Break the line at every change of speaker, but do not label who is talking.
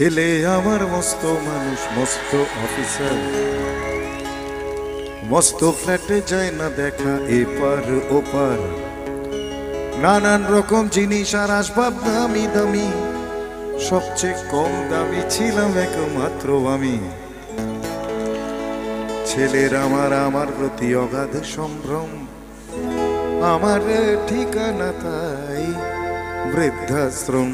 ছেলে আমার মস্ত মানুষ, মস্ত অফিসার, মস্ত ফ্ল্যাটে যায় না দেখা এপার ওপার। নানান রকম জিনিস আর আসবাব দামি দামি, সবচেয়ে কম দামি ছিলাম একমাত্র আমি। ছেলের আমার প্রতি অগাধ সম্ভ্রম, আমার ঠিকানা তাই বৃদ্ধাশ্রম।